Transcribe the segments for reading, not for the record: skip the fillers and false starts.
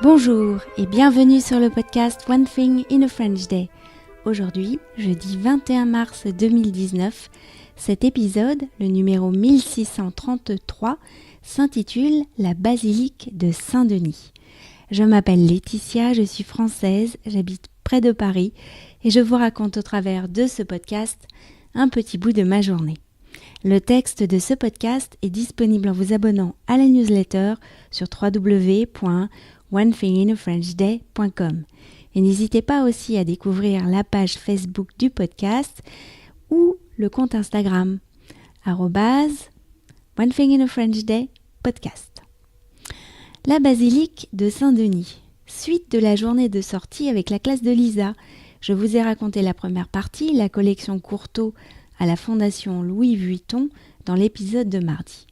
Bonjour et bienvenue sur le podcast One Thing in a French Day. Aujourd'hui, jeudi 21 mars 2019, cet épisode, le numéro 1633, s'intitule « La basilique de Saint-Denis ». Je m'appelle Laetitia, je suis française, j'habite près de Paris et je vous raconte au travers de ce podcast un petit bout de ma journée. Le texte de ce podcast est disponible en vous abonnant à la newsletter sur www.onethinginafrenchday.com. Et n'hésitez pas aussi à découvrir la page Facebook du podcast ou le compte Instagram @onethinginafrenchday_podcast. La basilique de Saint-Denis. Suite de la journée de sortie avec la classe de Lisa. Je vous ai raconté la première partie, la collection Courtauld à la Fondation Louis Vuitton dans l'épisode de mardi.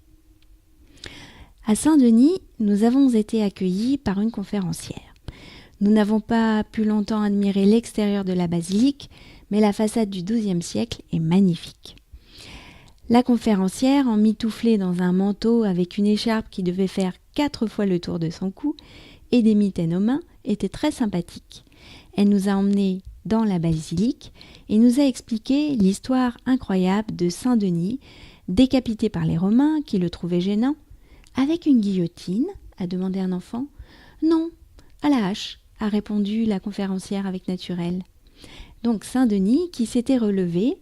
À Saint-Denis, nous avons été accueillis par une conférencière. Nous n'avons pas pu longtemps admirer l'extérieur de la basilique, mais la façade du XIIe siècle est magnifique. La conférencière, emmitouflée dans un manteau avec une écharpe qui devait faire 4 fois le tour de son cou et des mitaines aux mains, était très sympathique. Elle nous a emmenés dans la basilique et nous a expliqué l'histoire incroyable de Saint-Denis, décapité par les Romains qui le trouvaient gênant. Avec une guillotine, a demandé un enfant. Non, à la hache, a répondu la conférencière avec naturel. Donc Saint-Denis, qui s'était relevé,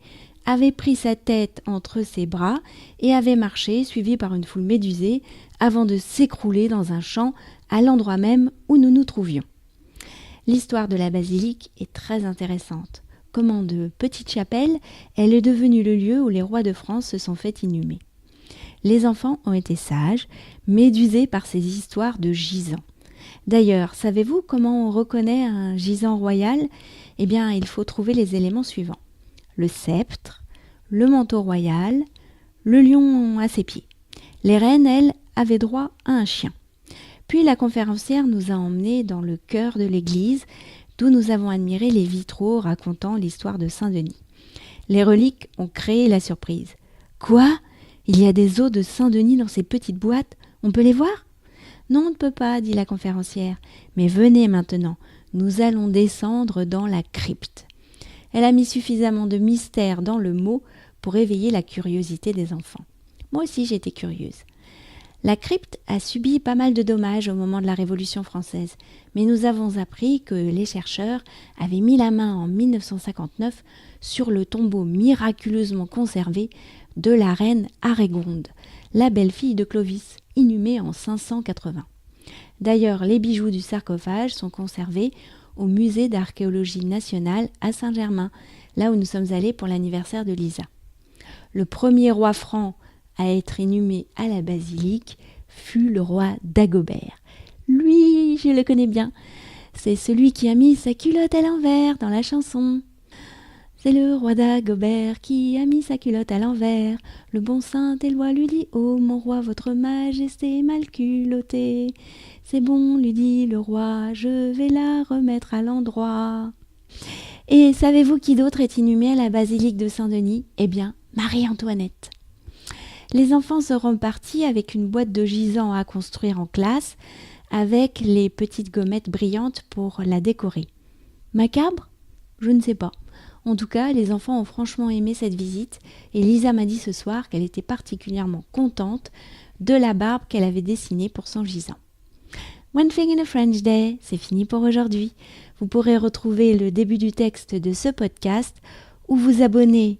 avait pris sa tête entre ses bras et avait marché, suivi par une foule médusée, avant de s'écrouler dans un champ à l'endroit même où nous nous trouvions. L'histoire de la basilique est très intéressante. Comment de petite chapelle, elle est devenue le lieu où les rois de France se sont fait inhumer. Les enfants ont été sages, médusés par ces histoires de gisants. D'ailleurs, savez-vous comment on reconnaît un gisant royal ? Eh bien, il faut trouver les éléments suivants. Le sceptre, le manteau royal, le lion à ses pieds. Les reines, elles, avaient droit à un chien. Puis la conférencière nous a emmenés dans le cœur de l'église, d'où nous avons admiré les vitraux racontant l'histoire de Saint-Denis. Les reliques ont créé la surprise. Quoi ? Il y a des os de Saint-Denis dans ces petites boîtes ? On peut les voir ? Non, on ne peut pas, dit la conférencière. Mais venez maintenant, nous allons descendre dans la crypte. Elle a mis suffisamment de mystère dans le mot pour éveiller la curiosité des enfants. Moi aussi, j'étais curieuse. La crypte a subi pas mal de dommages au moment de la Révolution française, mais nous avons appris que les chercheurs avaient mis la main en 1959 sur le tombeau miraculeusement conservé de la reine Arégonde, la belle-fille de Clovis, inhumée en 580. D'ailleurs, les bijoux du sarcophage sont conservés au musée d'archéologie nationale à Saint-Germain, là où nous sommes allés pour l'anniversaire de Lisa. Le premier roi franc à être inhumé à la basilique fut le roi Dagobert. Lui, je le connais bien. C'est celui qui a mis sa culotte à l'envers dans la chanson. C'est le roi Dagobert qui a mis sa culotte à l'envers. Le bon saint Éloi lui dit « Oh mon roi, votre majesté est mal culottée. C'est bon, lui dit le roi, je vais la remettre à l'endroit. » Et savez-vous qui d'autre est inhumé à la basilique de Saint-Denis ? Eh bien, Marie-Antoinette. Les enfants seront partis avec une boîte de gisants à construire en classe, avec les petites gommettes brillantes pour la décorer. Macabre ? Je ne sais pas. En tout cas, les enfants ont franchement aimé cette visite et Lisa m'a dit ce soir qu'elle était particulièrement contente de la barbe qu'elle avait dessinée pour son gisant. One Thing in a French Day, c'est fini pour aujourd'hui. Vous pourrez retrouver le début du texte de ce podcast ou vous abonner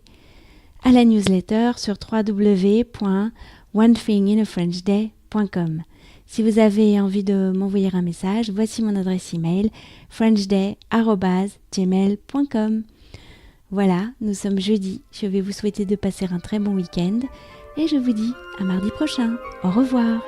à la newsletter sur www.onethinginafrenchday.com. Si vous avez envie de m'envoyer un message, voici mon adresse email frenchday@gmail.com. Voilà, nous sommes jeudi. Je vais vous souhaiter de passer un très bon week-end et je vous dis à mardi prochain. Au revoir.